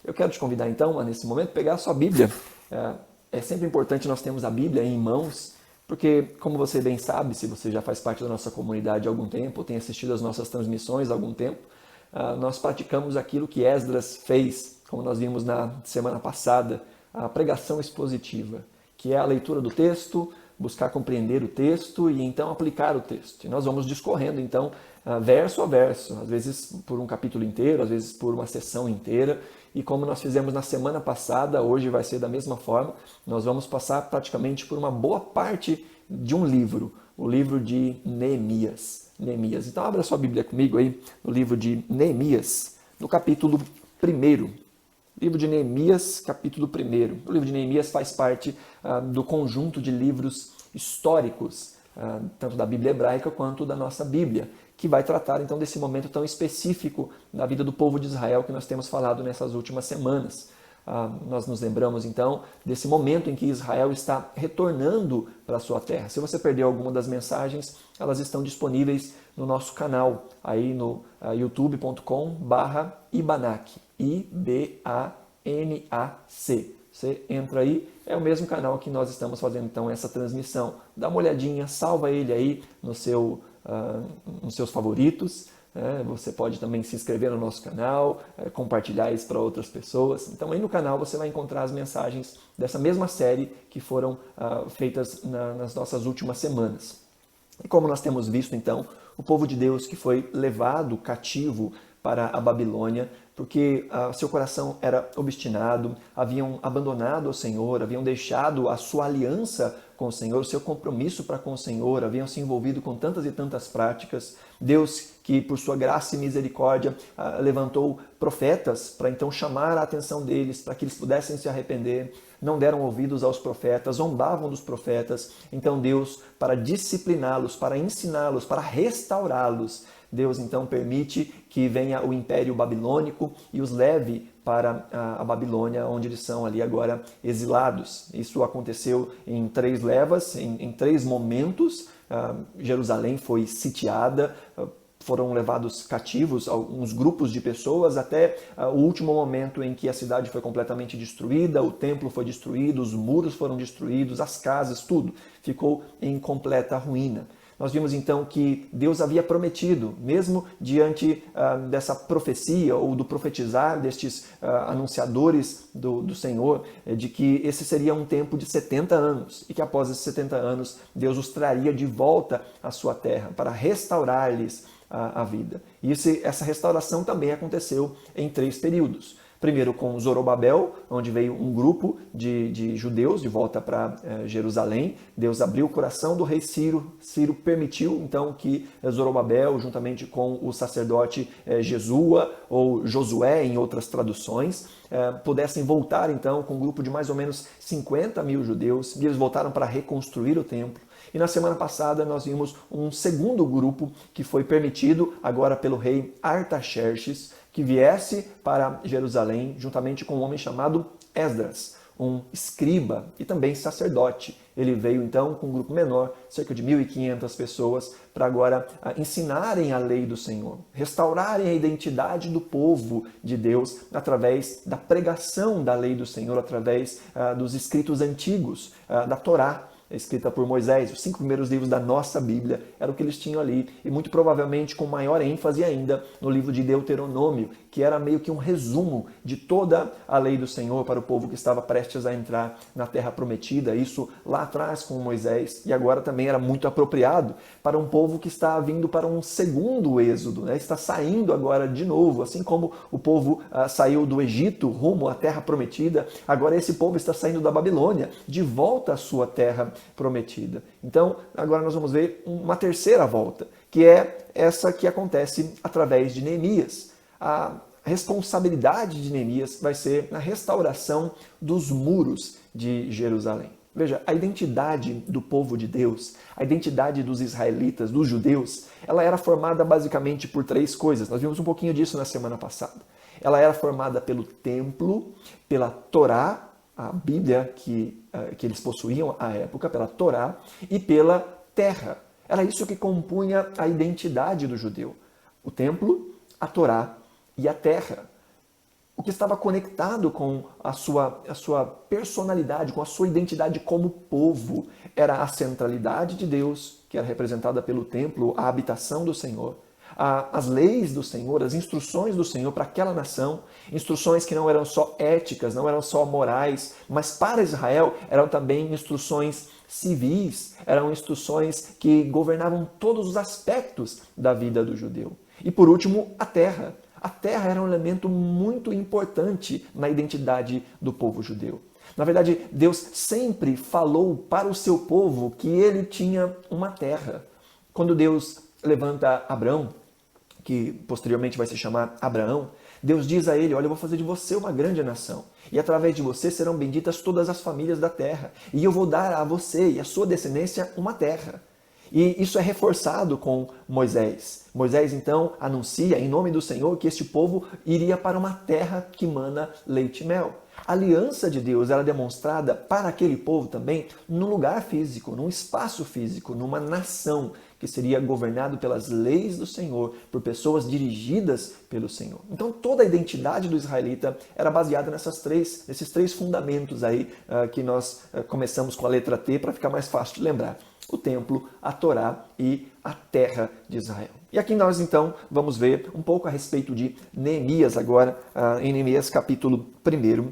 Eu quero te convidar então a, nesse momento, pegar a sua Bíblia. É sempre importante nós termos a Bíblia em mãos, porque, como você bem sabe, se você já faz parte da nossa comunidade há algum tempo, ou tem assistido às nossas transmissões há algum tempo, nós praticamos aquilo que Esdras fez, como nós vimos na semana passada, a pregação expositiva, que é a leitura do texto, buscar compreender o texto e então aplicar o texto. E nós vamos discorrendo então verso a verso, às vezes por um capítulo inteiro, às vezes por uma sessão inteira. E como nós fizemos na semana passada, hoje vai ser da mesma forma, nós vamos passar praticamente por uma boa parte de um livro, o livro de Neemias. Então abra sua Bíblia comigo aí no livro de Neemias, no capítulo 1. Livro de Neemias, capítulo 1. O livro de Neemias faz parte do conjunto de livros históricos, tanto da Bíblia hebraica quanto da nossa Bíblia, que vai tratar então desse momento tão específico da vida do povo de Israel que nós temos falado nessas últimas semanas. Nós nos lembramos então desse momento em que Israel está retornando para a sua terra. Se você perdeu alguma das mensagens, elas estão disponíveis no nosso canal, aí no youtube.com/Ibanac, I-B-A-N-A-C. Você entra aí, é o mesmo canal que nós estamos fazendo então essa transmissão. Dá uma olhadinha, salva ele aí nos seus favoritos. Você pode também se inscrever no nosso canal, compartilhar isso para outras pessoas. Então aí no canal você vai encontrar as mensagens dessa mesma série que foram feitas nas nossas últimas semanas. E como nós temos visto então, o povo de Deus que foi levado cativo para a Babilônia, porque seu coração era obstinado, haviam abandonado o Senhor, haviam deixado a sua aliança com o Senhor, o seu compromisso para com o Senhor, haviam se envolvido com tantas e tantas práticas. Deus, que por sua graça e misericórdia levantou profetas para então chamar a atenção deles, para que eles pudessem se arrepender, não deram ouvidos aos profetas, zombavam dos profetas. Então Deus, para discipliná-los, para ensiná-los, para restaurá-los, Deus então permite que venha o Império Babilônico e os leve para a Babilônia, onde eles são ali agora exilados. Isso aconteceu em 3 levas, em 3 momentos. Jerusalém foi sitiada, foram levados cativos alguns grupos de pessoas até o último momento em que a cidade foi completamente destruída, o templo foi destruído, os muros foram destruídos, as casas, tudo ficou em completa ruína. Nós vimos então que Deus havia prometido, mesmo diante dessa profecia ou do profetizar destes anunciadores do Senhor, de que esse seria um tempo de 70 anos e que após esses 70 anos Deus os traria de volta à sua terra para restaurar-lhes a vida. E essa restauração também aconteceu em 3 períodos. Primeiro com Zorobabel, onde veio um grupo de judeus de volta para Jerusalém. Deus abriu o coração do rei Ciro. Ciro permitiu então que Zorobabel, juntamente com o sacerdote Jesua ou Josué em outras traduções, pudessem voltar então com um grupo de mais ou menos 50 mil judeus. E eles voltaram para reconstruir o templo. E na semana passada nós vimos um segundo grupo que foi permitido agora pelo rei Artaxerxes, que viesse para Jerusalém juntamente com um homem chamado Esdras, um escriba e também sacerdote. Ele veio então com um grupo menor, cerca de 1.500 pessoas, para agora ensinarem a lei do Senhor, restaurarem a identidade do povo de Deus através da pregação da lei do Senhor, através dos escritos antigos, da Torá, escrita por Moisés. Os 5 primeiros livros da nossa Bíblia eram o que eles tinham ali, e muito provavelmente com maior ênfase ainda no livro de Deuteronômio, que era meio que um resumo de toda a lei do Senhor para o povo que estava prestes a entrar na Terra Prometida, isso lá atrás com Moisés, e agora também era muito apropriado para um povo que está vindo para um segundo êxodo, está saindo agora de novo, assim como o povo saiu do Egito rumo à Terra Prometida, agora esse povo está saindo da Babilônia, de volta à sua terra prometida. Então, agora nós vamos ver uma terceira volta, que é essa que acontece através de Neemias. A responsabilidade de Neemias vai ser na restauração dos muros de Jerusalém. Veja, a identidade do povo de Deus, a identidade dos israelitas, dos judeus, ela era formada basicamente por 3 coisas. Nós vimos um pouquinho disso na semana passada. Ela era formada pelo templo, pela Torá, a Bíblia que eles possuíam à época, pela Torá, e pela terra. Era isso que compunha a identidade do judeu. O templo, a Torá e a terra. o que estava conectado com a sua personalidade, com a sua identidade como povo, era a centralidade de Deus, que era representada pelo templo, a habitação do Senhor, as leis do Senhor, as instruções do Senhor para aquela nação, instruções que não eram só éticas, não eram só morais, mas para Israel eram também instruções civis, eram instruções que governavam todos os aspectos da vida do judeu. E por último, a terra. A terra era um elemento muito importante na identidade do povo judeu. Na verdade, Deus sempre falou para o seu povo que ele tinha uma terra. Quando Deus levanta Abrão, que posteriormente vai se chamar Abraão, Deus diz a ele: olha, eu vou fazer de você uma grande nação, e através de você serão benditas todas as famílias da terra, e eu vou dar a você e a sua descendência uma terra. E isso é reforçado com Moisés. Moisés então anuncia em nome do Senhor que este povo iria para uma terra que mana leite e mel. A aliança de Deus era demonstrada para aquele povo também num lugar físico, num espaço físico, numa nação que seria governado pelas leis do Senhor, por pessoas dirigidas pelo Senhor. Então toda a identidade do israelita era baseada nesses três fundamentos aí que nós começamos com a letra T para ficar mais fácil de lembrar: o templo, a Torá e a terra de Israel. E aqui nós então vamos ver um pouco a respeito de Neemias agora, em Neemias capítulo 1.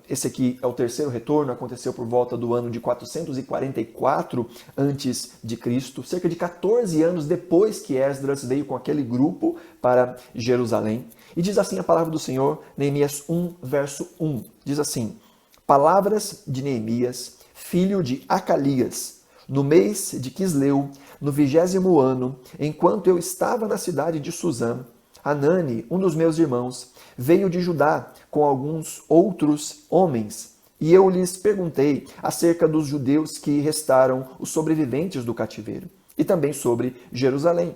Esse aqui é o terceiro retorno, aconteceu por volta do ano de 444 a.C., cerca de 14 anos depois que Esdras veio com aquele grupo para Jerusalém. E diz assim a palavra do Senhor, Neemias 1, verso 1, diz assim: palavras de Neemias, filho de Acalias, no mês de Quisleu, no 20º ano, enquanto eu estava na cidade de Suzã, Hanani, um dos meus irmãos, veio de Judá com alguns outros homens, e eu lhes perguntei acerca dos judeus que restaram, os sobreviventes do cativeiro, e também sobre Jerusalém.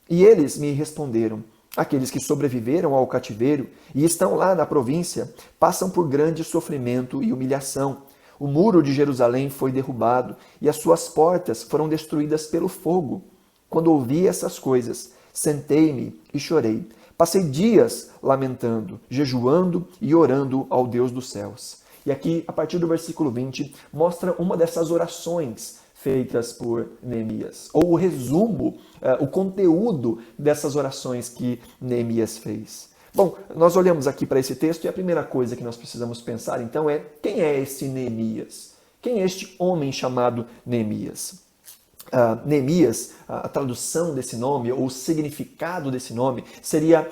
E eles me responderam: aqueles que sobreviveram ao cativeiro e estão lá na província passam por grande sofrimento e humilhação. O muro de Jerusalém foi derrubado e as suas portas foram destruídas pelo fogo. Quando ouvi essas coisas, sentei-me e chorei. Passei dias lamentando, jejuando e orando ao Deus dos céus. E aqui, a partir do versículo 20, mostra uma dessas orações feitas por Neemias, ou o resumo, o conteúdo dessas orações que Neemias fez. Bom, nós olhamos aqui para esse texto e a primeira coisa que nós precisamos pensar então é: quem é esse Neemias? Quem é este homem chamado Neemias? Neemias, a tradução desse nome, ou o significado desse nome, seria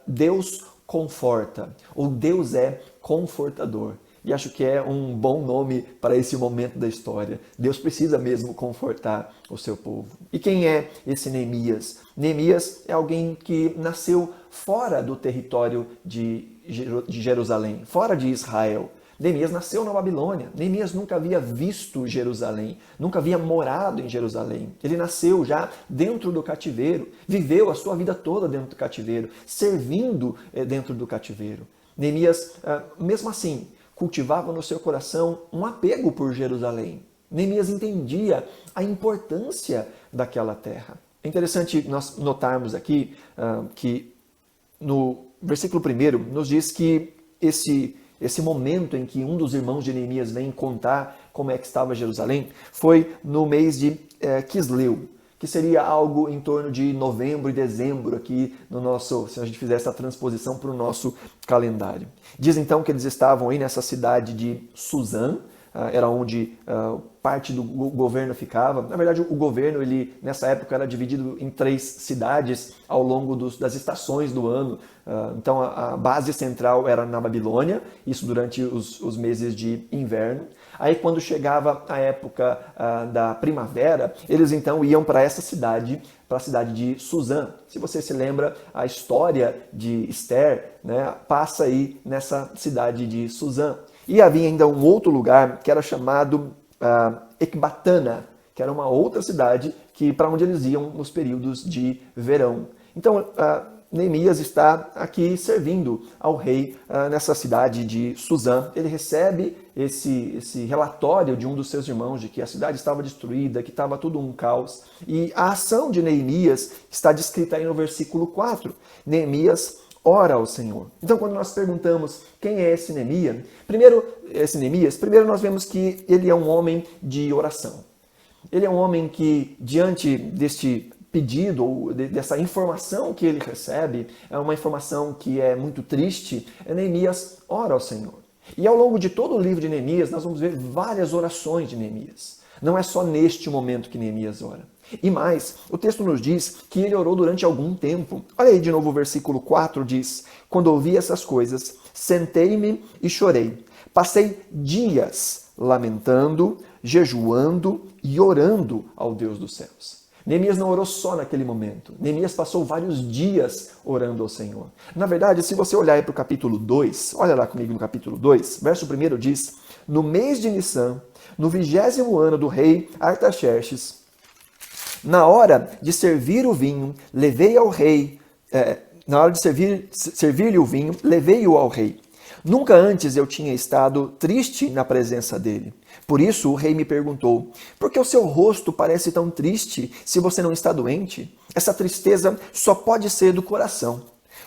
Deus conforta, ou Deus é confortador. E acho que é um bom nome para esse momento da história. Deus precisa mesmo confortar o seu povo. E quem é esse Neemias? Neemias é alguém que nasceu fora do território de Jerusalém, fora de Israel. Neemias nasceu na Babilônia. Neemias nunca havia visto Jerusalém, nunca havia morado em Jerusalém. Ele nasceu já dentro do cativeiro, viveu a sua vida toda dentro do cativeiro, servindo dentro do cativeiro. Neemias, mesmo assim, cultivava no seu coração um apego por Jerusalém. Neemias entendia a importância daquela terra. É interessante nós notarmos aqui que no versículo 1 nos diz que esse momento em que um dos irmãos de Neemias vem contar como é que estava Jerusalém foi no mês de Quisleu, que seria algo em torno de novembro e dezembro aqui no nosso, se a gente fizer essa transposição para o nosso calendário. Diz então que eles estavam aí nessa cidade de Suzã, era onde parte do governo ficava. Na verdade, o governo, ele nessa época era dividido em 3 cidades ao longo das estações do ano. Então a base central era na Babilônia, isso durante os meses de inverno. Aí quando chegava a época da primavera, eles então iam para essa cidade, para a cidade de Suzã. Se você se lembra, a história de Esther, né, passa aí nessa cidade de Suzã. E havia ainda um outro lugar que era chamado Ecbatana, que era uma outra cidade para onde eles iam nos períodos de verão. Então, Neemias está aqui servindo ao rei nessa cidade de Suzã. Ele recebe esse relatório de um dos seus irmãos de que a cidade estava destruída, que estava tudo um caos. E a ação de Neemias está descrita aí no versículo 4. Neemias ora ao Senhor. Então, quando nós perguntamos quem é esse Neemias, primeiro nós vemos que ele é um homem de oração. Ele é um homem que, diante deste pedido, ou dessa informação que ele recebe, é uma informação que é muito triste, Neemias ora ao Senhor. E ao longo de todo o livro de Neemias, nós vamos ver várias orações de Neemias. Não é só neste momento que Neemias ora. E mais, o texto nos diz que ele orou durante algum tempo. Olha aí de novo o versículo 4 diz: quando ouvi essas coisas, sentei-me e chorei. Passei dias lamentando, jejuando e orando ao Deus dos céus. Neemias não orou só naquele momento. Neemias passou vários dias orando ao Senhor. Na verdade, se você olhar aí para o capítulo 2, olha lá comigo no capítulo 2, verso 1 diz: no mês de Nissan, no 20º ano do rei Artaxerxes, na hora de servir o vinho, levei ao rei, na hora de servir-lhe o vinho, levei-o ao rei. Nunca antes eu tinha estado triste na presença dele. Por isso o rei me perguntou: por que o seu rosto parece tão triste se você não está doente? Essa tristeza só pode ser do coração.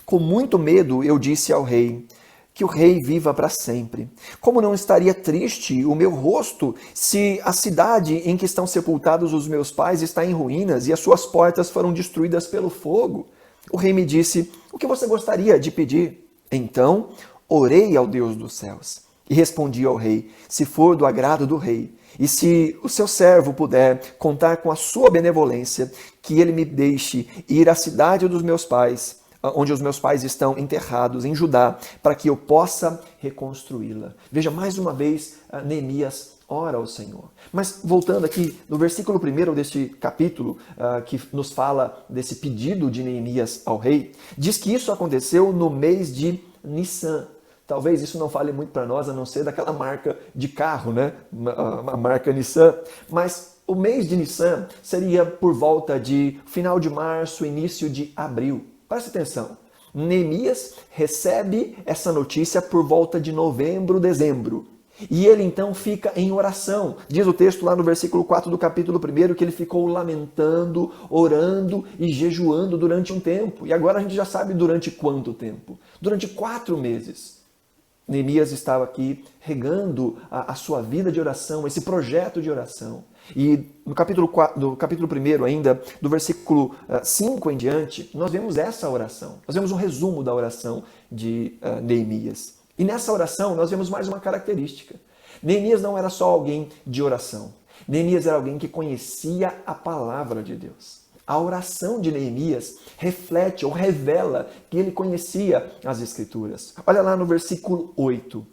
Com muito medo eu disse ao rei: que o rei viva para sempre. Como não estaria triste o meu rosto se a cidade em que estão sepultados os meus pais está em ruínas e as suas portas foram destruídas pelo fogo? O rei me disse: o que você gostaria de pedir? Então orei ao Deus dos céus e respondi ao rei: se for do agrado do rei, e se o seu servo puder contar com a sua benevolência, que ele me deixe ir à cidade dos meus pais, onde os meus pais estão enterrados, em Judá, para que eu possa reconstruí-la. Veja, mais uma vez, Neemias ora ao Senhor. Mas voltando aqui no versículo 1 deste capítulo, que nos fala desse pedido de Neemias ao rei, diz que isso aconteceu no mês de Nissan. Talvez isso não fale muito para nós, a não ser daquela marca de carro, né? A marca Nissan. Mas o mês de Nissan seria por volta de final de março, início de abril. Preste atenção. Neemias recebe essa notícia por volta de novembro, dezembro. E ele então fica em oração. Diz o texto lá no versículo 4 do capítulo 1 que ele ficou lamentando, orando e jejuando durante um tempo. E agora a gente já sabe durante quanto tempo. Durante 4 meses. Neemias estava aqui regando a sua vida de oração, esse projeto de oração. E no capítulo 1 ainda, do versículo 5 em diante, nós vemos essa oração. Nós vemos um resumo da oração de Neemias. E nessa oração nós vemos mais uma característica. Neemias não era só alguém de oração. Neemias era alguém que conhecia a palavra de Deus. A oração de Neemias reflete ou revela que ele conhecia as Escrituras. Olha lá no versículo 8.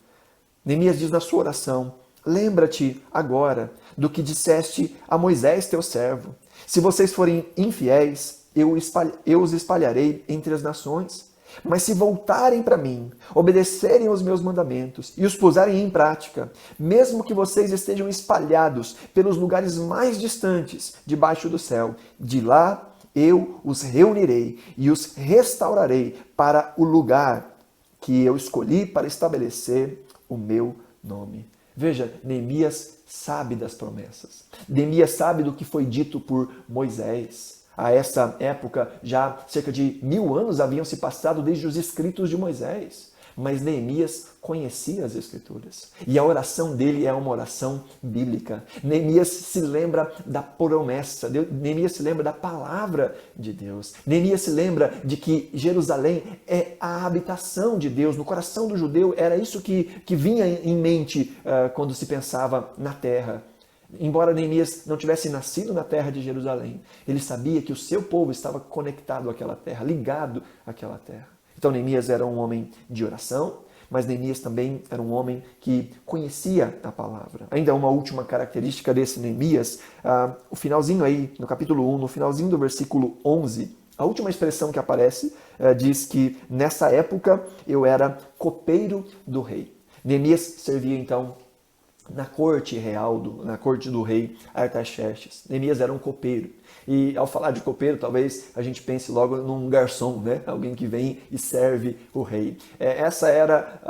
Neemias diz na sua oração: lembra-te agora do que disseste a Moisés, teu servo. Se vocês forem infiéis, eu os espalharei entre as nações. Mas se voltarem para mim, obedecerem aos meus mandamentos e os puserem em prática, mesmo que vocês estejam espalhados pelos lugares mais distantes debaixo do céu, de lá eu os reunirei e os restaurarei para o lugar que eu escolhi para estabelecer o meu nome. Veja, Neemias sabe das promessas. Neemias sabe do que foi dito por Moisés. A essa época, já cerca de 1000 anos haviam se passado desde os escritos de Moisés. Mas Neemias conhecia as Escrituras. E a oração dele é uma oração bíblica. Neemias se lembra da promessa. Neemias se lembra da palavra de Deus. Neemias se lembra de que Jerusalém é a habitação de Deus. No coração do judeu era isso que vinha em mente quando se pensava na terra. Embora Neemias não tivesse nascido na terra de Jerusalém, ele sabia que o seu povo estava conectado àquela terra, ligado àquela terra. Então Neemias era um homem de oração, mas Neemias também era um homem que conhecia a palavra. Ainda uma última característica desse Neemias, o finalzinho aí, no capítulo 1, no finalzinho do versículo 11, a última expressão que aparece diz que nessa época eu era copeiro do rei. Neemias servia então na corte real, na corte do rei Artaxerxes. Neemias era um copeiro. E ao falar de copeiro, talvez a gente pense logo num garçom, né? Alguém que vem e serve o rei. Essa era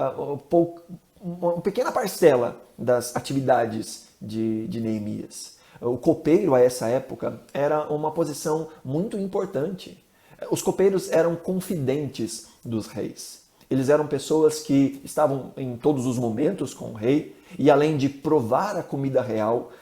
uma pequena parcela das atividades de Neemias. O copeiro, a essa época, era uma posição muito importante. Os copeiros eram confidentes dos reis. Eles eram pessoas que estavam em todos os momentos com o rei e além de provar a comida real,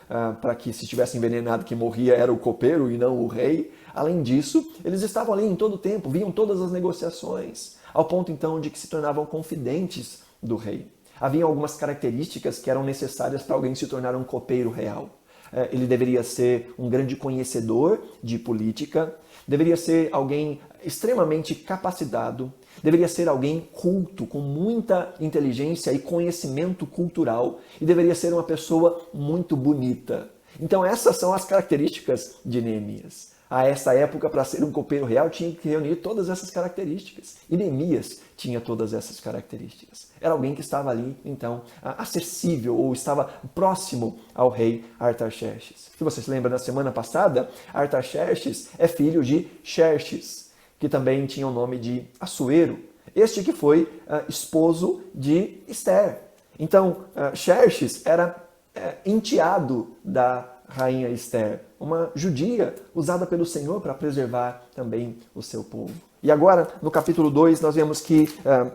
para que se estivesse envenenado que morria era o copeiro e não o rei, além disso, eles estavam ali em todo o tempo, viam todas as negociações, ao ponto então de que se tornavam confidentes do rei. Havia algumas características que eram necessárias para alguém se tornar um copeiro real. Ele deveria ser um grande conhecedor de política, deveria ser alguém extremamente capacitado, deveria ser alguém culto, com muita inteligência e conhecimento cultural, e deveria ser uma pessoa muito bonita. Então essas são as características de Neemias. A essa época, para ser um copeiro real, tinha que reunir todas essas características. E Neemias tinha todas essas características. Era alguém que estava ali, então, acessível, ou estava próximo ao rei Artaxerxes. Se você se lembra, na semana passada, Artaxerxes é filho de Xerxes, que também tinha o nome de Assuero. Este que foi esposo de Esther. Então, Xerxes era enteado da rainha Esther, uma judia usada pelo Senhor para preservar também o seu povo. E agora, no capítulo 2, nós vemos que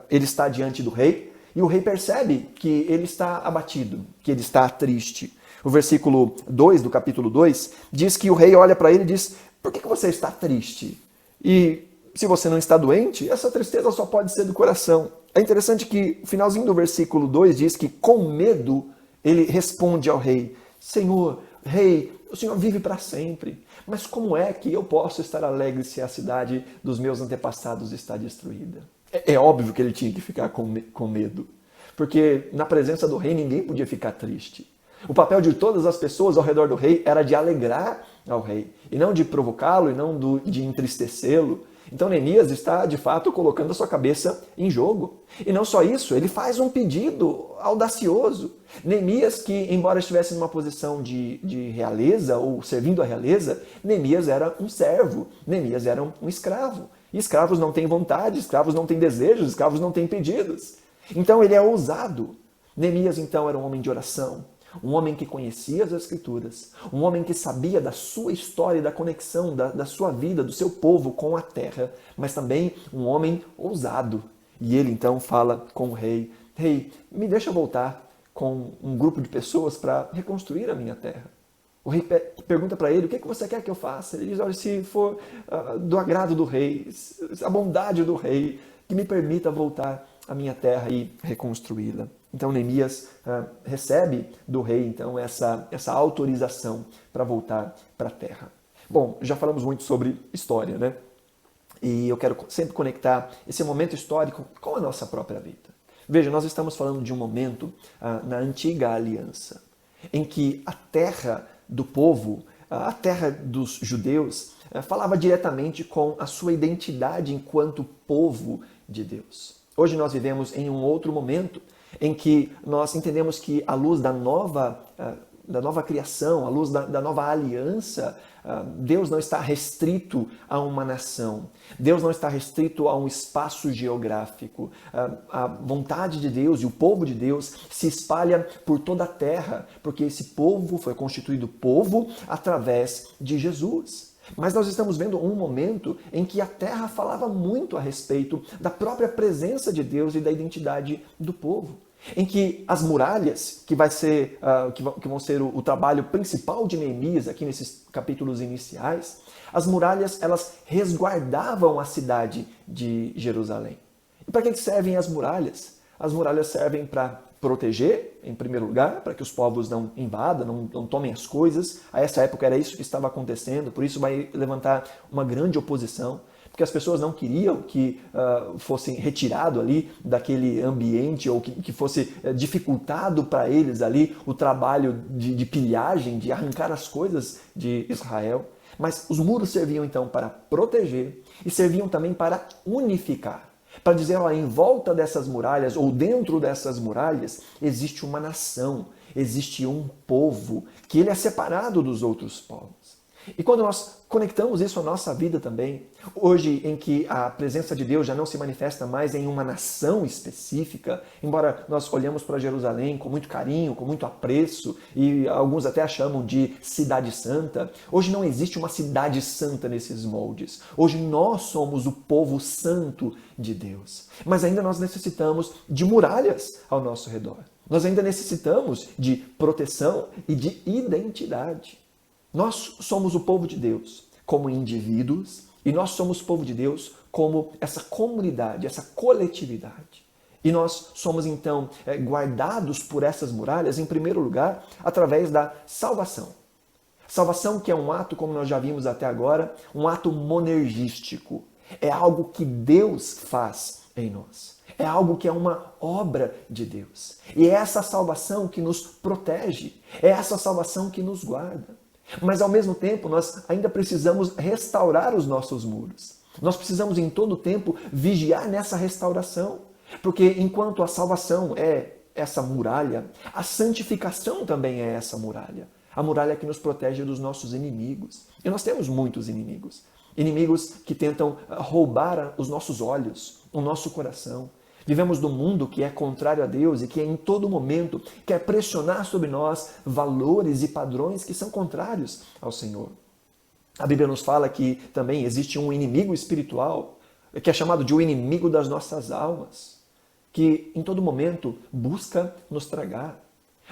ele está diante do rei, e o rei percebe que ele está abatido, que ele está triste. O versículo 2 do capítulo 2 diz que o rei olha para ele e diz: por que você está triste? E se você não está doente, essa tristeza só pode ser do coração. É interessante que o finalzinho do versículo 2 diz que com medo ele responde ao rei: Senhor, rei, o Senhor vive para sempre, mas como é que eu posso estar alegre se a cidade dos meus antepassados está destruída? É óbvio que ele tinha que ficar com medo, porque na presença do rei ninguém podia ficar triste. O papel de todas as pessoas ao redor do rei era de alegrar ao rei, e não de provocá-lo, e não de entristecê-lo. Então Neemias está, de fato, colocando a sua cabeça em jogo. E não só isso, ele faz um pedido audacioso. Neemias, que embora estivesse numa posição de realeza, ou servindo a realeza, Neemias era um servo, Neemias era um escravo. E escravos não têm vontade, escravos não têm desejos, escravos não têm pedidos. Então ele é ousado. Neemias, então, era um homem de oração. Um homem que conhecia as Escrituras, um homem que sabia da sua história e da conexão da sua vida, do seu povo com a terra, mas também um homem ousado. E ele então fala com o rei: rei, me deixa voltar com um grupo de pessoas para reconstruir a minha terra. O rei pergunta para ele: o que você quer que eu faça? Ele diz: olha, se for do agrado do rei, a bondade do rei, que me permita voltar a minha terra e reconstruí-la. Então Neemias recebe do rei então essa autorização para voltar para a terra. Bom, já falamos muito sobre história, né? E eu quero sempre conectar esse momento histórico com a nossa própria vida. Veja, nós estamos falando de um momento na antiga aliança, em que a terra do povo, a terra dos judeus, falava diretamente com a sua identidade enquanto povo de Deus. Hoje nós vivemos em um outro momento, em que nós entendemos que à luz da nova criação, à luz da nova aliança, Deus não está restrito a uma nação. Deus não está restrito a um espaço geográfico. A vontade de Deus e o povo de Deus se espalha por toda a terra, porque esse povo foi constituído povo através de Jesus. Mas nós estamos vendo um momento em que a terra falava muito a respeito da própria presença de Deus e da identidade do povo. Em que as muralhas, que vão ser o trabalho principal de Neemias aqui nesses capítulos iniciais, as muralhas elas resguardavam a cidade de Jerusalém. E para que servem as muralhas? As muralhas servem para proteger, em primeiro lugar, para que os povos não invadam, não tomem as coisas. A essa época era isso que estava acontecendo, por isso vai levantar uma grande oposição, porque as pessoas não queriam que fossem retirado ali daquele ambiente, ou que fosse dificultado para eles ali o trabalho de pilhagem, de arrancar as coisas de Israel. Mas os muros serviam então para proteger e serviam também para unificar. Para dizer, ó, em volta dessas muralhas, ou dentro dessas muralhas, existe uma nação, existe um povo, que ele é separado dos outros povos. E quando nós conectamos isso à nossa vida também, hoje em que a presença de Deus já não se manifesta mais em uma nação específica, embora nós olhamos para Jerusalém com muito carinho, com muito apreço, e alguns até a chamam de cidade santa, hoje não existe uma cidade santa nesses moldes. Hoje nós somos o povo santo de Deus. Mas ainda nós necessitamos de muralhas ao nosso redor. Nós ainda necessitamos de proteção e de identidade. Nós somos o povo de Deus como indivíduos e nós somos o povo de Deus como essa comunidade, essa coletividade. E nós somos então guardados por essas muralhas, em primeiro lugar, através da salvação. Salvação que é um ato, como nós já vimos até agora, um ato monergístico. É algo que Deus faz em nós. É algo que é uma obra de Deus. E é essa salvação que nos protege. É essa salvação que nos guarda. Mas ao mesmo tempo, nós ainda precisamos restaurar os nossos muros. Nós precisamos em todo tempo vigiar nessa restauração. Porque enquanto a salvação é essa muralha, a santificação também é essa muralha. A muralha que nos protege dos nossos inimigos. E nós temos muitos inimigos. Inimigos que tentam roubar os nossos olhos, o nosso coração. Vivemos num mundo que é contrário a Deus e que em todo momento quer pressionar sobre nós valores e padrões que são contrários ao Senhor. A Bíblia nos fala que também existe um inimigo espiritual, que é chamado de o inimigo das nossas almas, que em todo momento busca nos tragar.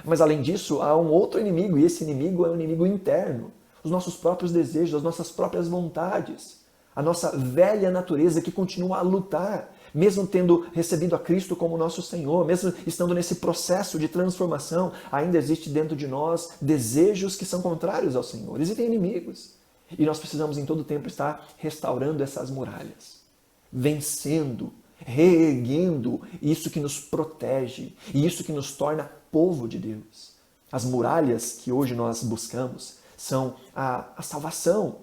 Mas além disso, há um outro inimigo, e esse inimigo é um inimigo interno. Os nossos próprios desejos, as nossas próprias vontades. A nossa velha natureza que continua a lutar, mesmo tendo recebido a Cristo como nosso Senhor, mesmo estando nesse processo de transformação, ainda existe dentro de nós desejos que são contrários ao Senhor. Existem inimigos. E nós precisamos em todo tempo estar restaurando essas muralhas, vencendo, reerguendo isso que nos protege e isso que nos torna povo de Deus. As muralhas que hoje nós buscamos são a salvação,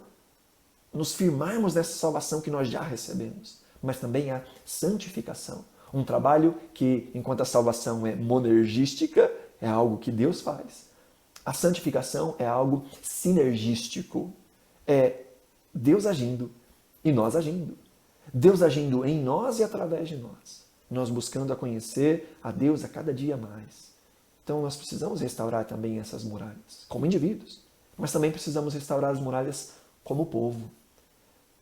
nos firmarmos nessa salvação que nós já recebemos, mas também a santificação. Um trabalho que, enquanto a salvação é monergística, é algo que Deus faz. A santificação é algo sinergístico. É Deus agindo e nós agindo. Deus agindo em nós e através de nós. Nós buscando a conhecer a Deus a cada dia mais. Então nós precisamos restaurar também essas muralhas, como indivíduos. Mas também precisamos restaurar as muralhas como povo.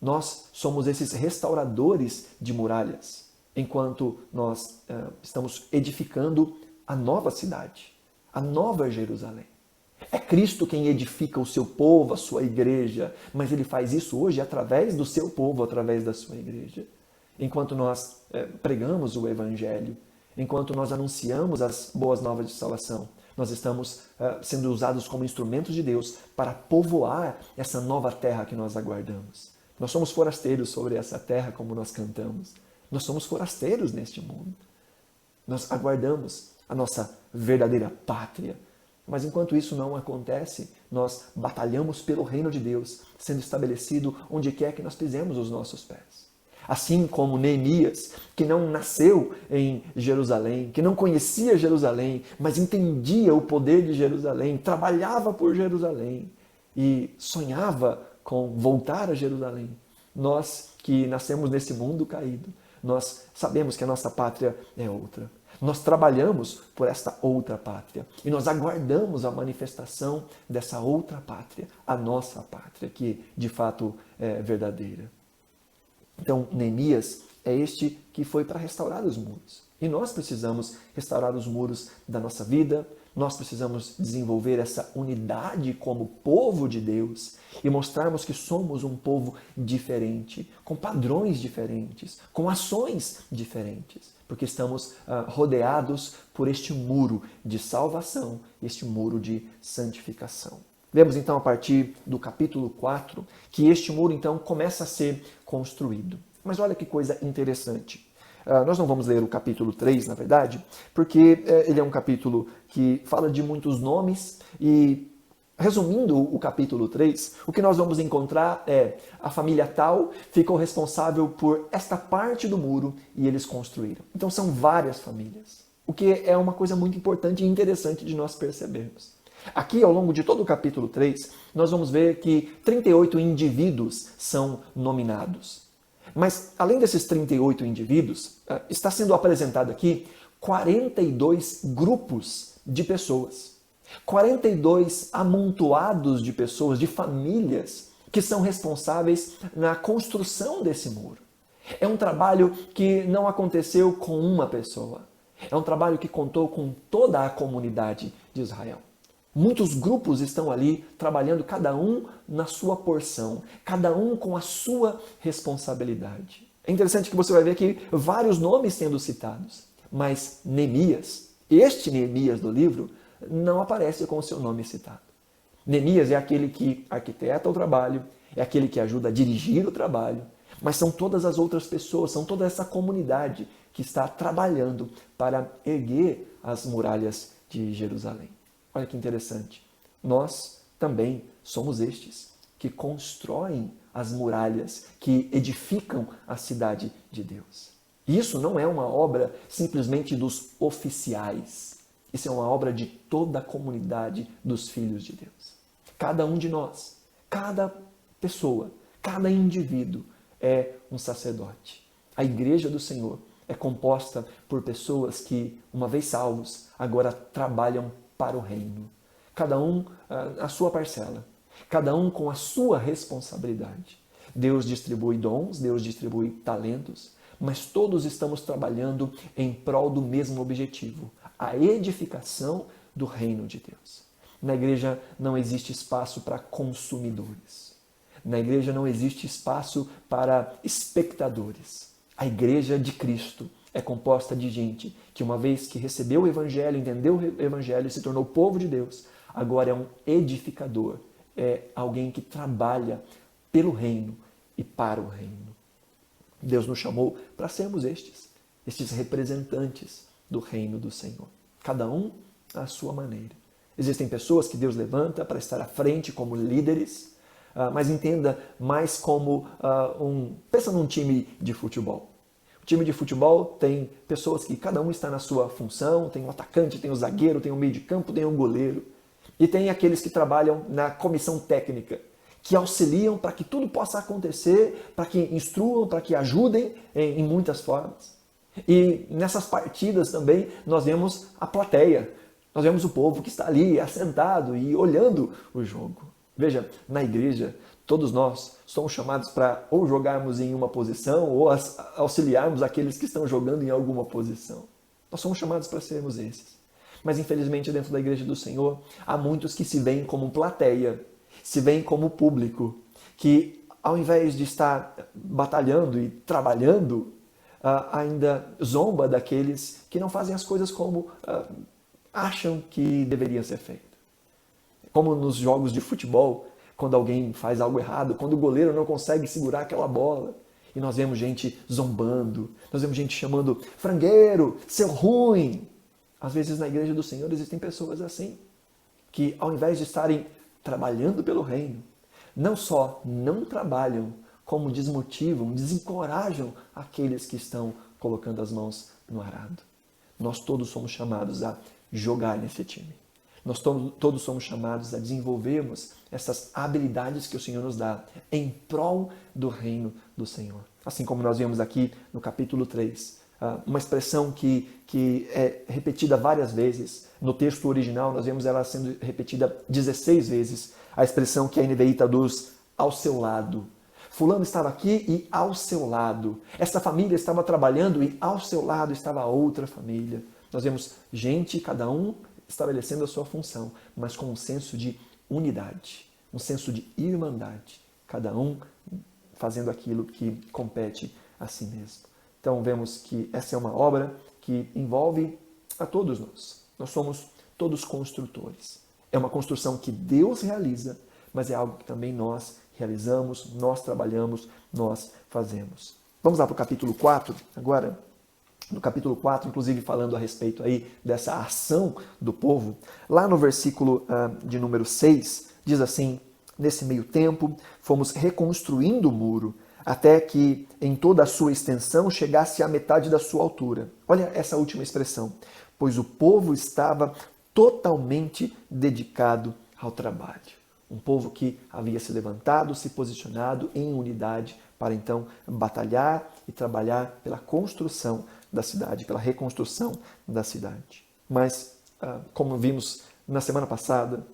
Nós somos esses restauradores de muralhas, enquanto nós estamos edificando a nova cidade, a nova Jerusalém. É Cristo quem edifica o seu povo, a sua igreja, mas Ele faz isso hoje através do seu povo, através da sua igreja. Enquanto nós pregamos o Evangelho, enquanto nós anunciamos as boas novas de salvação, nós estamos sendo usados como instrumentos de Deus para povoar essa nova terra que nós aguardamos. Nós somos forasteiros sobre essa terra, como nós cantamos. Nós somos forasteiros neste mundo. Nós aguardamos a nossa verdadeira pátria. Mas enquanto isso não acontece, nós batalhamos pelo reino de Deus, sendo estabelecido onde quer que nós pisemos os nossos pés. Assim como Neemias, que não nasceu em Jerusalém, que não conhecia Jerusalém, mas entendia o poder de Jerusalém, trabalhava por Jerusalém e sonhava com voltar a Jerusalém. Nós que nascemos nesse mundo caído, nós sabemos que a nossa pátria é outra. Nós trabalhamos por esta outra pátria e nós aguardamos a manifestação dessa outra pátria, a nossa pátria, que de fato é verdadeira. Então, Neemias é este que foi para restaurar os muros. E nós precisamos restaurar os muros da nossa vida, nós precisamos desenvolver essa unidade como povo de Deus e mostrarmos que somos um povo diferente, com padrões diferentes, com ações diferentes, porque estamos rodeados por este muro de salvação, este muro de santificação. Vemos então a partir do capítulo 4 que este muro então começa a ser construído. Mas olha que coisa interessante. Nós não vamos ler o capítulo 3, na verdade, porque ele é um capítulo que fala de muitos nomes e, resumindo o capítulo 3, o que nós vamos encontrar é a família tal ficou responsável por esta parte do muro e eles construíram. Então são várias famílias, o que é uma coisa muito importante e interessante de nós percebermos. Aqui, ao longo de todo o capítulo 3, nós vamos ver que 38 indivíduos são nominados. Mas, além desses 38 indivíduos, está sendo apresentado aqui 42 grupos de pessoas. 42 amontoados de pessoas, de famílias, que são responsáveis na construção desse muro. É um trabalho que não aconteceu com uma pessoa. É um trabalho que contou com toda a comunidade de Israel. Muitos grupos estão ali trabalhando, cada um na sua porção, cada um com a sua responsabilidade. É interessante que você vai ver aqui vários nomes sendo citados, mas Neemias, este Neemias do livro, não aparece com o seu nome citado. Neemias é aquele que arquiteta o trabalho, é aquele que ajuda a dirigir o trabalho, mas são todas as outras pessoas, são toda essa comunidade que está trabalhando para erguer as muralhas de Jerusalém. Olha que interessante. Nós também somos estes que constroem as muralhas, que edificam a cidade de Deus. E isso não é uma obra simplesmente dos oficiais. Isso é uma obra de toda a comunidade dos filhos de Deus. Cada um de nós, cada pessoa, cada indivíduo é um sacerdote. A igreja do Senhor é composta por pessoas que, uma vez salvos, agora trabalham para o reino. Cada um a sua parcela, cada um com a sua responsabilidade. Deus distribui dons, Deus distribui talentos, mas todos estamos trabalhando em prol do mesmo objetivo, a edificação do reino de Deus. Na igreja não existe espaço para consumidores. Na igreja não existe espaço para espectadores. A igreja de Cristo é composta de gente que, uma vez que recebeu o Evangelho, entendeu o Evangelho e se tornou povo de Deus, agora é um edificador, é alguém que trabalha pelo reino e para o reino. Deus nos chamou para sermos estes representantes do reino do Senhor. Cada um à sua maneira. Existem pessoas que Deus levanta para estar à frente como líderes, mas entenda mais como pensa num time de futebol. O time de futebol tem pessoas que cada um está na sua função, tem um atacante, tem um zagueiro, tem um meio de campo, tem um goleiro. E tem aqueles que trabalham na comissão técnica, que auxiliam para que tudo possa acontecer, para que instruam, para que ajudem em muitas formas. E nessas partidas também nós vemos a plateia, nós vemos o povo que está ali assentado e olhando o jogo. Veja, na igreja, todos nós somos chamados para ou jogarmos em uma posição ou auxiliarmos aqueles que estão jogando em alguma posição. Nós somos chamados para sermos esses. Mas infelizmente dentro da igreja do Senhor há muitos que se veem como plateia, se veem como público, que ao invés de estar batalhando e trabalhando, ainda zomba daqueles que não fazem as coisas como acham que deveria ser feito. Como nos jogos de futebol, quando alguém faz algo errado, quando o goleiro não consegue segurar aquela bola, e nós vemos gente zombando, nós vemos gente chamando frangueiro, seu ruim. Às vezes na igreja do Senhor existem pessoas assim, que ao invés de estarem trabalhando pelo reino, não só não trabalham, como desmotivam, desencorajam aqueles que estão colocando as mãos no arado. Nós todos somos chamados a jogar nesse time. Nós todos somos chamados a desenvolvermos essas habilidades que o Senhor nos dá em prol do reino do Senhor. Assim como nós vemos aqui no capítulo 3, uma expressão que é repetida várias vezes. No texto original, nós vemos ela sendo repetida 16 vezes. A expressão que a NVI traduz ao seu lado. Fulano estava aqui e ao seu lado. Essa família estava trabalhando e ao seu lado estava a outra família. Nós vemos gente, cada um estabelecendo a sua função, mas com um senso de unidade, um senso de irmandade. Cada um fazendo aquilo que compete a si mesmo. Então vemos que essa é uma obra que envolve a todos nós. Nós somos todos construtores. É uma construção que Deus realiza, mas é algo que também nós realizamos, nós trabalhamos, nós fazemos. Vamos lá para o capítulo 4, agora. No capítulo 4, inclusive falando a respeito aí dessa ação do povo. Lá no versículo de número 6, diz assim: nesse meio tempo, fomos reconstruindo o muro, até que em toda a sua extensão chegasse à metade da sua altura. Olha essa última expressão. Pois o povo estava totalmente dedicado ao trabalho. Um povo que havia se levantado, se posicionado em unidade para então batalhar e trabalhar pela construção da cidade, pela reconstrução da cidade. Mas, como vimos na semana passada,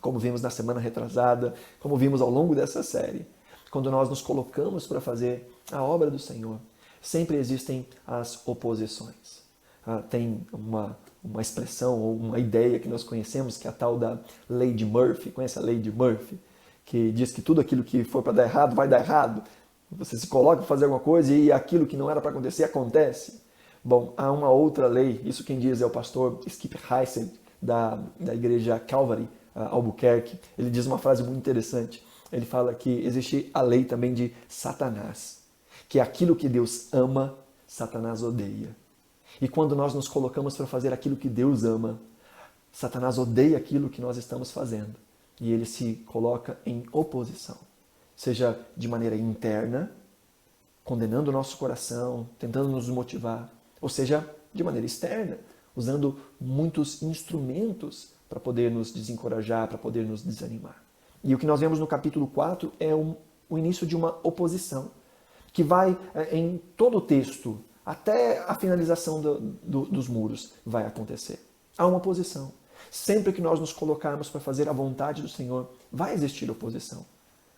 como vimos na semana retrasada, como vimos ao longo dessa série, quando nós nos colocamos para fazer a obra do Senhor, sempre existem as oposições. Tem uma expressão ou uma ideia que nós conhecemos, que é a tal da lei de Murphy. Conhece a lei de Murphy? Que diz que tudo aquilo que for para dar errado, vai dar errado. Você se coloca para fazer alguma coisa e aquilo que não era para acontecer, acontece. Bom, há uma outra lei, isso quem diz é o pastor Skip Heiser, da igreja Calvary, Albuquerque. Ele diz uma frase muito interessante. Ele fala que existe a lei também de Satanás, que é aquilo que Deus ama, Satanás odeia. E quando nós nos colocamos para fazer aquilo que Deus ama, Satanás odeia aquilo que nós estamos fazendo. E ele se coloca em oposição. Seja de maneira interna, condenando o nosso coração, tentando nos motivar. Ou seja, de maneira externa, usando muitos instrumentos para poder nos desencorajar, para poder nos desanimar. E o que nós vemos no capítulo 4 é o início de uma oposição, que vai em todo o texto, até a finalização dos muros, vai acontecer. Há uma oposição. Sempre que nós nos colocarmos para fazer a vontade do Senhor, vai existir oposição.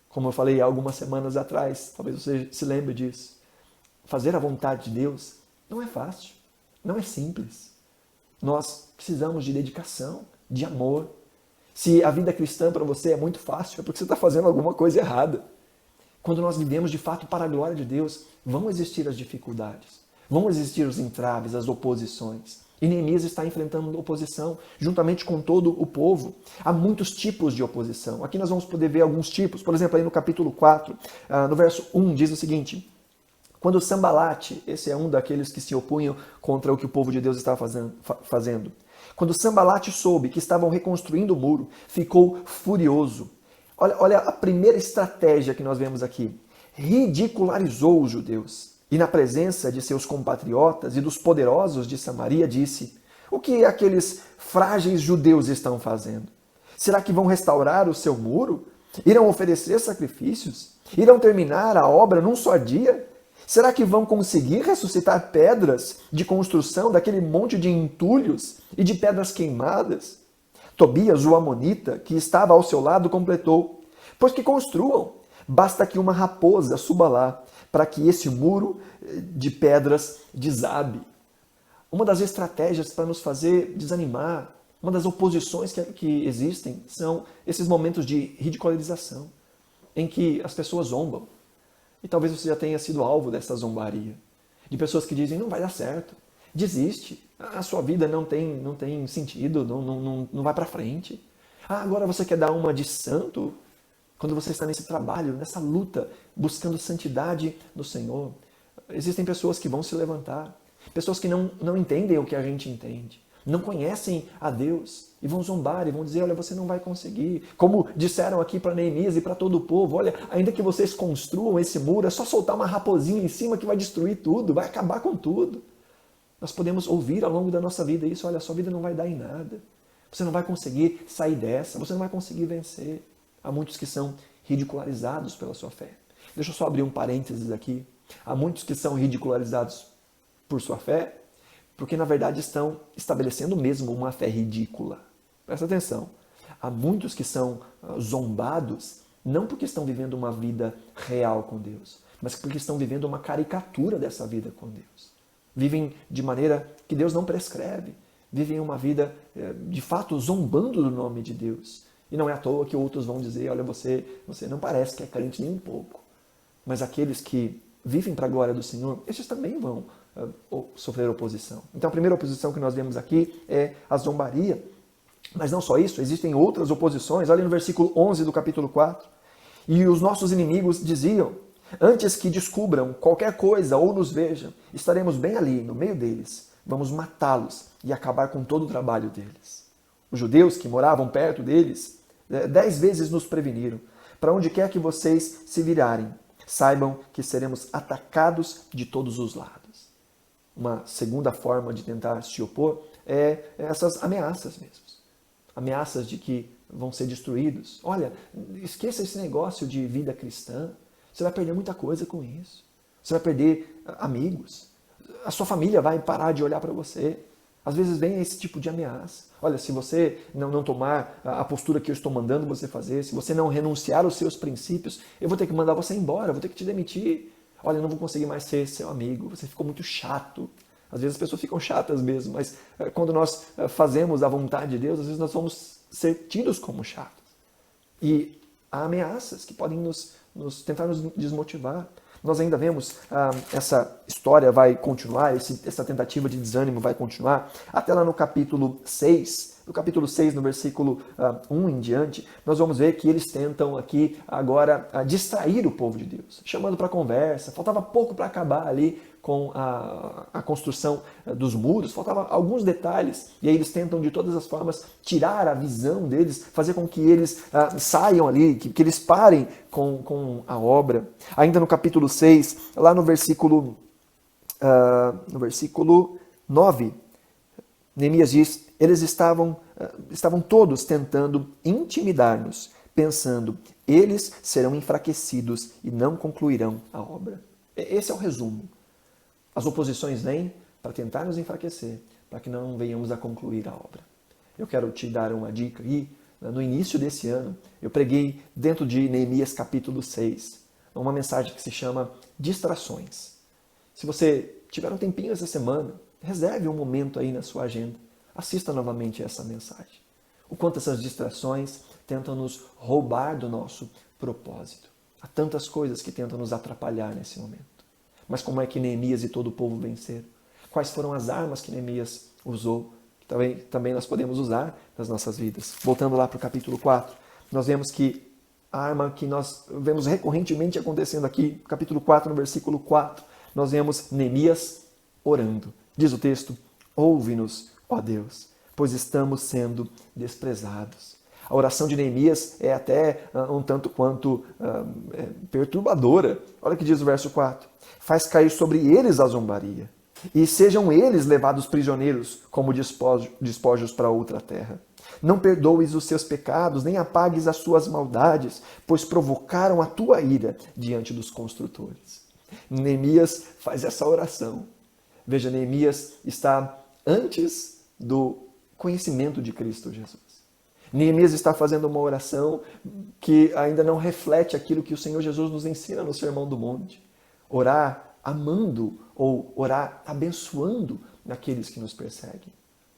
Como eu falei há algumas semanas atrás, talvez você se lembre disso. Fazer a vontade de Deus não é fácil, não é simples. Nós precisamos de dedicação, de amor. Se a vida cristã para você é muito fácil, é porque você está fazendo alguma coisa errada. Quando nós vivemos de fato para a glória de Deus, vão existir as dificuldades, vão existir os entraves, as oposições. E Neemias está enfrentando oposição, juntamente com todo o povo. Há muitos tipos de oposição. Aqui nós vamos poder ver alguns tipos. Por exemplo, aí no capítulo 4, no verso 1, diz o seguinte: quando Sambalate, esse é um daqueles que se opunham contra o que o povo de Deus estava fazendo. Quando Sambalate soube que estavam reconstruindo o muro, ficou furioso. Olha a primeira estratégia que nós vemos aqui. Ridicularizou os judeus. E na presença de seus compatriotas e dos poderosos de Samaria disse: o que aqueles frágeis judeus estão fazendo? Será que vão restaurar o seu muro? Irão oferecer sacrifícios? Irão terminar a obra num só dia? Será que vão conseguir ressuscitar pedras de construção daquele monte de entulhos e de pedras queimadas? Tobias, o amonita, que estava ao seu lado, completou: pois que construam, basta que uma raposa suba lá, para que esse muro de pedras desabe. Uma das estratégias para nos fazer desanimar, uma das oposições que existem, são esses momentos de ridicularização, em que as pessoas zombam. E talvez você já tenha sido alvo dessa zombaria. De pessoas que dizem: não vai dar certo, desiste, a sua vida não tem sentido, não vai para frente. Agora você quer dar uma de santo? Quando você está nesse trabalho, nessa luta, buscando santidade no Senhor, existem pessoas que vão se levantar, pessoas que não entendem o que a gente entende, não conhecem a Deus e vão zombar e vão dizer: olha, você não vai conseguir. Como disseram aqui para Neemias e para todo o povo: olha, ainda que vocês construam esse muro, é só soltar uma raposinha em cima que vai destruir tudo, vai acabar com tudo. Nós podemos ouvir ao longo da nossa vida isso: olha, a sua vida não vai dar em nada, você não vai conseguir sair dessa, você não vai conseguir vencer. Há muitos que são ridicularizados pela sua fé. Deixa eu só abrir um parênteses aqui. Há muitos que são ridicularizados por sua fé, porque na verdade estão estabelecendo mesmo uma fé ridícula. Presta atenção. Há muitos que são zombados, não porque estão vivendo uma vida real com Deus, mas porque estão vivendo uma caricatura dessa vida com Deus. Vivem de maneira que Deus não prescreve. Vivem uma vida, de fato, zombando do nome de Deus. E não é à toa que outros vão dizer: olha, você não parece que é crente nem um pouco. Mas aqueles que vivem para a glória do Senhor, esses também vão sofrer oposição. Então a primeira oposição que nós vemos aqui é a zombaria. Mas não só isso, existem outras oposições. Olha no versículo 11 do capítulo 4. E os nossos inimigos diziam: antes que descubram qualquer coisa ou nos vejam, estaremos bem ali, no meio deles. Vamos matá-los e acabar com todo o trabalho deles. Os judeus que moravam perto deles 10 vezes nos preveniram: para onde quer que vocês se virarem, saibam que seremos atacados de todos os lados. Uma segunda forma de tentar se opor é essas ameaças mesmo. Ameaças de que vão ser destruídos. Olha, esqueça esse negócio de vida cristã. Você vai perder muita coisa com isso. Você vai perder amigos. A sua família vai parar de olhar para você. Às vezes vem esse tipo de ameaça. Olha, se você não tomar a postura que eu estou mandando você fazer, se você não renunciar aos seus princípios, eu vou ter que mandar você embora, eu vou ter que te demitir. Olha, eu não vou conseguir mais ser seu amigo, você ficou muito chato. Às vezes as pessoas ficam chatas mesmo, mas quando nós fazemos a vontade de Deus, às vezes nós vamos ser tidos como chatos. E há ameaças que podem tentar nos desmotivar. Nós ainda vemos essa história vai continuar, essa tentativa de desânimo vai continuar, até lá no capítulo 6. No capítulo 6, no versículo 1 em diante, nós vamos ver que eles tentam aqui agora distrair o povo de Deus, chamando para conversa. Faltava pouco para acabar ali com a construção dos muros, faltavam alguns detalhes, e aí eles tentam de todas as formas tirar a visão deles, fazer com que eles saiam ali, que eles parem com a obra. Ainda no capítulo 6, lá no versículo 9, Neemias diz, eles estavam todos tentando intimidar-nos, pensando, eles serão enfraquecidos e não concluirão a obra. Esse é o resumo. As oposições vêm para tentar nos enfraquecer, para que não venhamos a concluir a obra. Eu quero te dar uma dica aí. No início desse ano, eu preguei dentro de Neemias capítulo 6, uma mensagem que se chama Distrações. Se você tiver um tempinho essa semana, reserve um momento aí na sua agenda. Assista novamente essa mensagem. O quanto essas distrações tentam nos roubar do nosso propósito. Há tantas coisas que tentam nos atrapalhar nesse momento. Mas como é que Neemias e todo o povo venceram? Quais foram as armas que Neemias usou? Que também nós podemos usar nas nossas vidas. Voltando lá para o capítulo 4, nós vemos que a arma que nós vemos recorrentemente acontecendo aqui, capítulo 4, no versículo 4, nós vemos Neemias orando. Diz o texto, ouve-nos, ó Deus, pois estamos sendo desprezados. A oração de Neemias é até um tanto quanto perturbadora. Olha o que diz o verso 4. Faz cair sobre eles a zombaria, e sejam eles levados prisioneiros como despojos para outra terra. Não perdoes os seus pecados, nem apagues as suas maldades, pois provocaram a tua ira diante dos construtores. Neemias faz essa oração. Veja, Neemias está antes do conhecimento de Cristo Jesus. Neemias está fazendo uma oração que ainda não reflete aquilo que o Senhor Jesus nos ensina no Sermão do Monte. Orar amando ou orar abençoando aqueles que nos perseguem.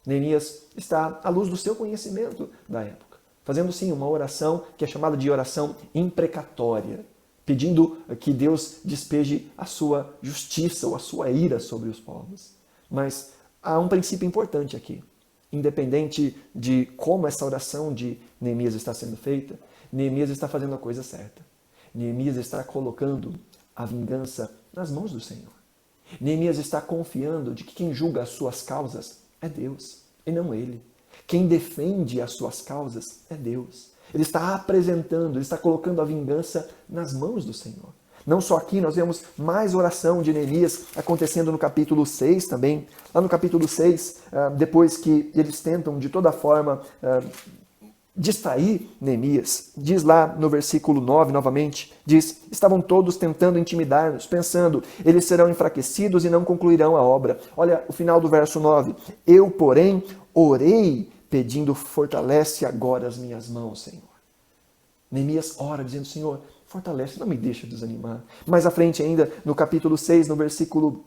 Neemias está à luz do seu conhecimento da época, fazendo sim uma oração que é chamada de oração imprecatória, pedindo que Deus despeje a sua justiça ou a sua ira sobre os povos. Mas há um princípio importante aqui. Independente de como essa oração de Neemias está sendo feita, Neemias está fazendo a coisa certa. Neemias está colocando a vingança nas mãos do Senhor. Neemias está confiando de que quem julga as suas causas é Deus, e não ele. Quem defende as suas causas é Deus. Ele está apresentando, ele está colocando a vingança nas mãos do Senhor. Não só aqui, nós vemos mais oração de Neemias acontecendo no capítulo 6 também. Lá no capítulo 6, depois que eles tentam de toda forma distrair Neemias, diz lá no versículo 9 novamente, diz, estavam todos tentando intimidar-nos, pensando, eles serão enfraquecidos e não concluirão a obra. Olha o final do verso 9, eu, porém, orei pedindo, fortalece agora as minhas mãos, Senhor. Neemias ora dizendo, Senhor, fortalece, não me deixa desanimar. Mais à frente ainda, no capítulo 6, no versículo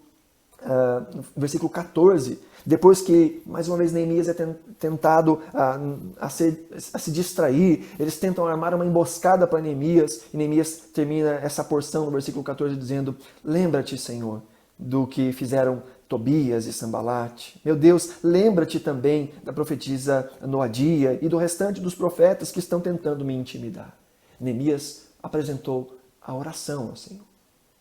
14, depois que, mais uma vez, Neemias é tentado a se distrair, eles tentam armar uma emboscada para Neemias, e Neemias termina essa porção no versículo 14 dizendo, lembra-te, Senhor, do que fizeram Tobias e Sambalate. Meu Deus, lembra-te também da profetisa Noadia e do restante dos profetas que estão tentando me intimidar. Neemias apresentou a oração ao Senhor.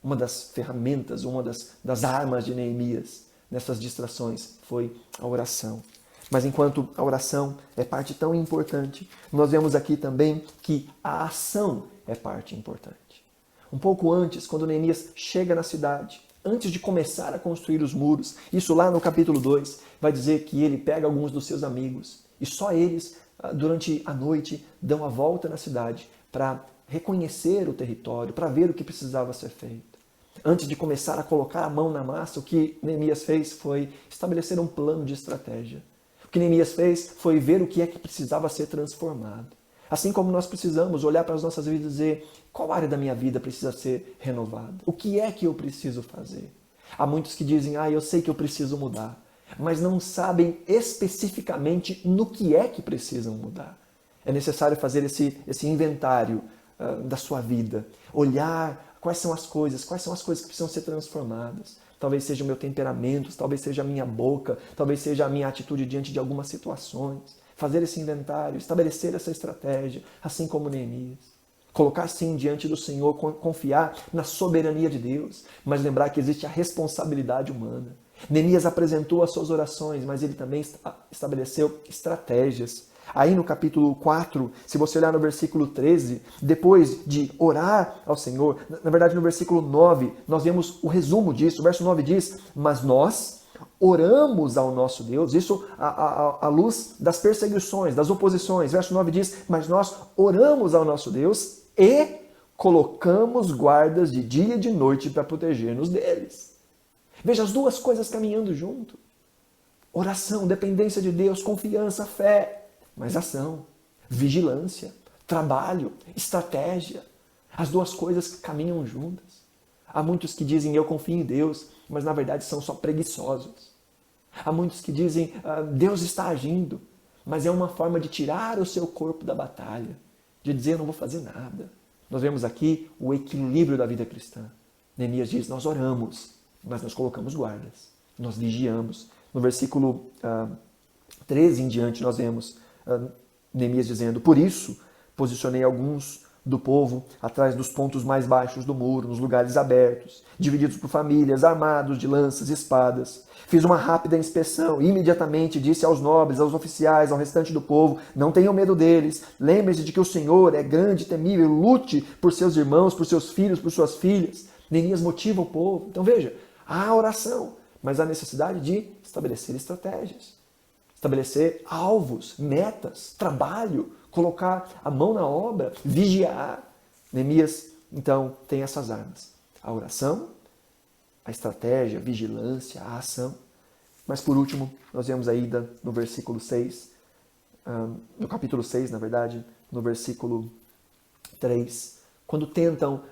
Uma das ferramentas, uma das armas de Neemias nessas distrações foi a oração. Mas enquanto a oração é parte tão importante, nós vemos aqui também que a ação é parte importante. Um pouco antes, quando Neemias chega na cidade, antes de começar a construir os muros. Isso lá no capítulo 2 vai dizer que ele pega alguns dos seus amigos e só eles, durante a noite, dão a volta na cidade para reconhecer o território, para ver o que precisava ser feito. Antes de começar a colocar a mão na massa, o que Neemias fez foi estabelecer um plano de estratégia. O que Neemias fez foi ver o que é que precisava ser transformado. Assim como nós precisamos olhar para as nossas vidas e dizer: qual área da minha vida precisa ser renovada? O que é que eu preciso fazer? Há muitos que dizem: eu sei que eu preciso mudar, mas não sabem especificamente no que é que precisam mudar. É necessário fazer esse inventário da sua vida, olhar quais são as coisas que precisam ser transformadas. Talvez seja o meu temperamento, talvez seja a minha boca, talvez seja a minha atitude diante de algumas situações. Fazer esse inventário, estabelecer essa estratégia, assim como Neemias. Colocar sim diante do Senhor, confiar na soberania de Deus, mas lembrar que existe a responsabilidade humana. Neemias apresentou as suas orações, mas ele também estabeleceu estratégias. Aí no capítulo 4, se você olhar no versículo 13, depois de orar ao Senhor, na verdade no versículo 9, nós vemos o resumo disso. O verso 9 diz: mas nós oramos ao nosso Deus, isso à luz das perseguições, das oposições. Verso 9 diz: mas nós oramos ao nosso Deus e colocamos guardas de dia e de noite para proteger-nos deles. Veja as duas coisas caminhando junto. Oração, dependência de Deus, confiança, fé. Mas ação, vigilância, trabalho, estratégia. As duas coisas caminham juntas. Há muitos que dizem: eu confio em Deus, mas na verdade são só preguiçosos. Há muitos que dizem: Deus está agindo, mas é uma forma de tirar o seu corpo da batalha, de dizer: eu não vou fazer nada. Nós vemos aqui o equilíbrio da vida cristã. Neemias diz: nós oramos, mas nós colocamos guardas, nós vigiamos. No versículo 13 em diante nós vemos Neemias dizendo: por isso posicionei alguns do povo atrás dos pontos mais baixos do muro, nos lugares abertos, divididos por famílias, armados de lanças e espadas. Fiz uma rápida inspeção e imediatamente disse aos nobres, aos oficiais, ao restante do povo: não tenham medo deles, lembre-se de que o Senhor é grande e temível, lute por seus irmãos, por seus filhos, por suas filhas. Neemias motiva o povo. Então veja, há oração, mas há necessidade de estabelecer estratégias. Estabelecer alvos, metas, trabalho, colocar a mão na obra, vigiar. Neemias, então, tem essas armas. A oração, a estratégia, a vigilância, a ação. Mas, por último, nós vemos ainda no versículo 6, no capítulo 6, na verdade, no versículo 3, quando tentam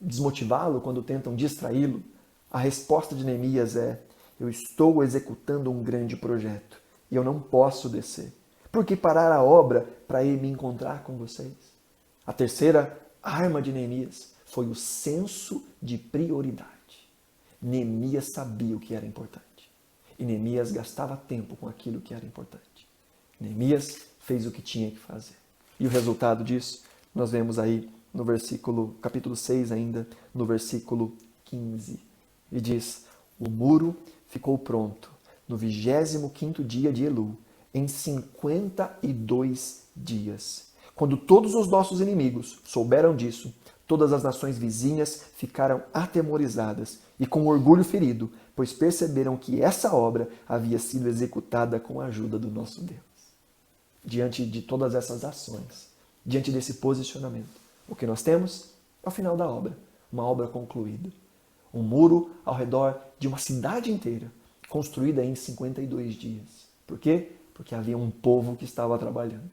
desmotivá-lo, quando tentam distraí-lo, a resposta de Neemias é: eu estou executando um grande projeto e eu não posso descer. Por que parar a obra para ir me encontrar com vocês? A terceira arma de Neemias foi o senso de prioridade. Neemias sabia o que era importante. E Neemias gastava tempo com aquilo que era importante. Neemias fez o que tinha que fazer. E o resultado disso, nós vemos aí no capítulo 6 ainda, no versículo 15. E diz: o muro ficou pronto no 25º dia de Elul, em 52 dias. Quando todos os nossos inimigos souberam disso, todas as nações vizinhas ficaram atemorizadas e com orgulho ferido, pois perceberam que essa obra havia sido executada com a ajuda do nosso Deus. Diante de todas essas ações, diante desse posicionamento, o que nós temos é o final da obra, uma obra concluída. Um muro ao redor de uma cidade inteira, construída em 52 dias. Por quê? Porque havia um povo que estava trabalhando.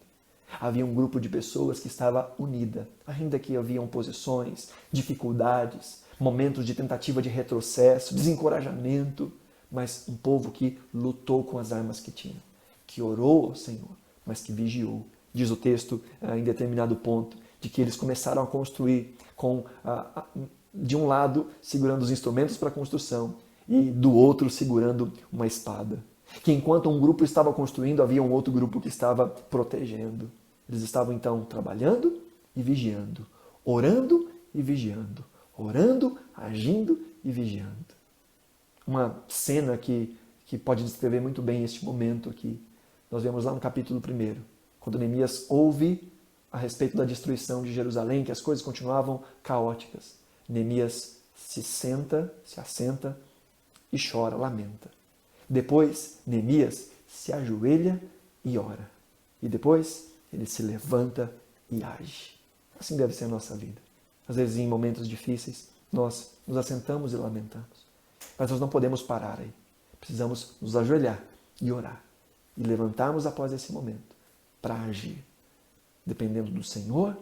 Havia um grupo de pessoas que estava unida, ainda que haviam oposições, dificuldades, momentos de tentativa de retrocesso, desencorajamento, mas um povo que lutou com as armas que tinha, que orou ao Senhor, mas que vigiou. Diz o texto, em determinado ponto, de que eles começaram a construir de um lado segurando os instrumentos para a construção e do outro segurando uma espada. Que enquanto um grupo estava construindo, havia um outro grupo que estava protegendo. Eles estavam então trabalhando e vigiando, orando e vigiando, orando, agindo e vigiando. Uma cena que pode descrever muito bem este momento aqui. Nós vemos lá no capítulo 1, quando Neemias ouve a respeito da destruição de Jerusalém, que as coisas continuavam caóticas. Neemias se assenta e chora, lamenta. Depois, Neemias se ajoelha e ora. E depois, ele se levanta e age. Assim deve ser a nossa vida. Às vezes, em momentos difíceis, nós nos assentamos e lamentamos. Mas nós não podemos parar aí. Precisamos nos ajoelhar e orar. E levantarmos após esse momento para agir. Dependendo do Senhor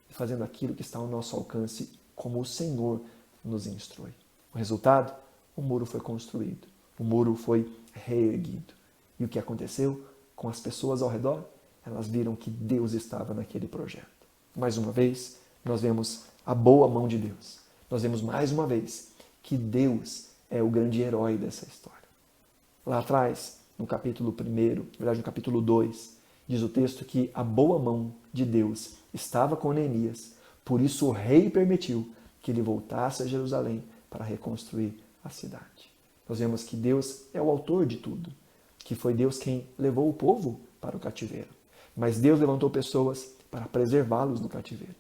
e fazendo aquilo que está ao nosso alcance, como o Senhor nos instrui. O resultado? O muro foi construído. O muro foi reerguido. E o que aconteceu com as pessoas ao redor? Elas viram que Deus estava naquele projeto. Mais uma vez, nós vemos a boa mão de Deus. Nós vemos mais uma vez que Deus é o grande herói dessa história. Lá atrás, no capítulo 1, na verdade no capítulo 2, diz o texto que a boa mão de Deus estava com Neemias. Por isso o rei permitiu que ele voltasse a Jerusalém para reconstruir a cidade. Nós vemos que Deus é o autor de tudo, que foi Deus quem levou o povo para o cativeiro. Mas Deus levantou pessoas para preservá-los no cativeiro.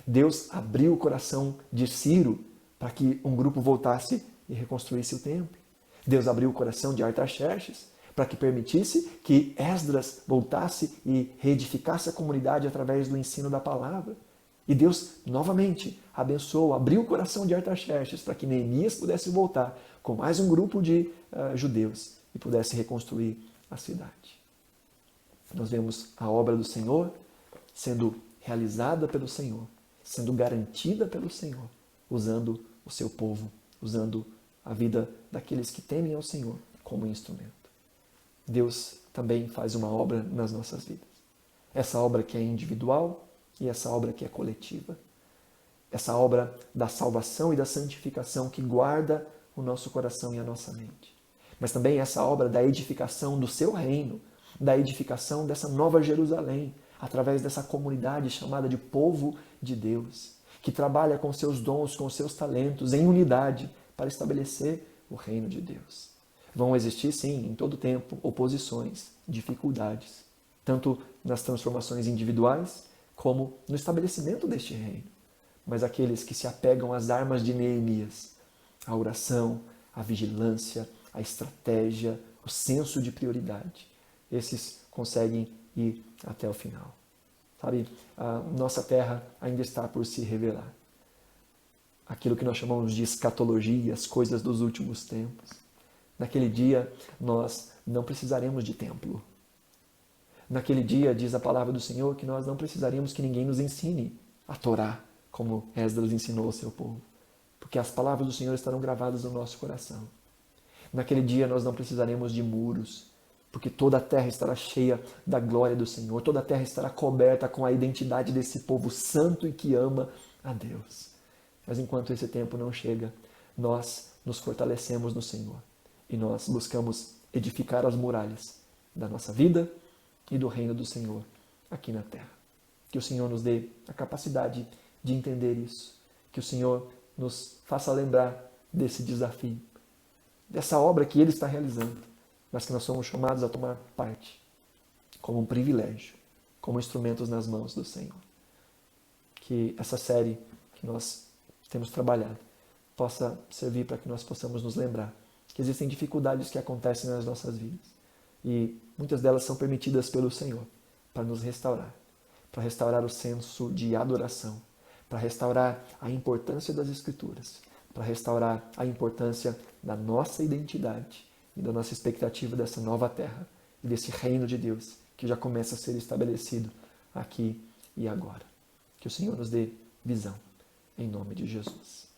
Deus abriu o coração de Ciro para que um grupo voltasse e reconstruísse o templo. Deus abriu o coração de Artaxerxes para que permitisse que Esdras voltasse e reedificasse a comunidade através do ensino da palavra. E Deus, novamente, abençoou, abriu o coração de Artaxerxes para que Neemias pudesse voltar com mais um grupo de judeus e pudesse reconstruir a cidade. Nós vemos a obra do Senhor sendo realizada pelo Senhor, sendo garantida pelo Senhor, usando o seu povo, usando a vida daqueles que temem ao Senhor como instrumento. Deus também faz uma obra nas nossas vidas. Essa obra que é individual e essa obra que é coletiva. Essa obra da salvação e da santificação que guarda o nosso coração e a nossa mente. Mas também essa obra da edificação do seu reino, da edificação dessa nova Jerusalém, através dessa comunidade chamada de povo de Deus, que trabalha com seus dons, com seus talentos, em unidade, para estabelecer o reino de Deus. Vão existir, sim, em todo tempo, oposições, dificuldades, tanto nas transformações individuais, como no estabelecimento deste reino. Mas aqueles que se apegam às armas de Neemias, a oração, a vigilância, a estratégia, o senso de prioridade, esses conseguem ir até o final. Sabe, a nossa terra ainda está por se revelar. Aquilo que nós chamamos de escatologia, as coisas dos últimos tempos. Naquele dia, nós não precisaremos de templo. Naquele dia, diz a palavra do Senhor, que nós não precisaremos que ninguém nos ensine a Torá, como Esdras ensinou ao seu povo. Porque as palavras do Senhor estarão gravadas no nosso coração. Naquele dia, nós não precisaremos de muros, porque toda a terra estará cheia da glória do Senhor. Toda a terra estará coberta com a identidade desse povo santo e que ama a Deus. Mas enquanto esse tempo não chega, nós nos fortalecemos no Senhor. E nós buscamos edificar as muralhas da nossa vida e do reino do Senhor aqui na terra. Que o Senhor nos dê a capacidade de entender isso. Que o Senhor nos faça lembrar desse desafio, dessa obra que Ele está realizando, mas que nós somos chamados a tomar parte, como um privilégio, como instrumentos nas mãos do Senhor. Que essa série que nós temos trabalhado possa servir para que nós possamos nos lembrar que existem dificuldades que acontecem nas nossas vidas e muitas delas são permitidas pelo Senhor para nos restaurar, para restaurar o senso de adoração, para restaurar a importância das Escrituras, para restaurar a importância da nossa identidade e da nossa expectativa dessa nova terra e desse reino de Deus que já começa a ser estabelecido aqui e agora. Que o Senhor nos dê visão, em nome de Jesus.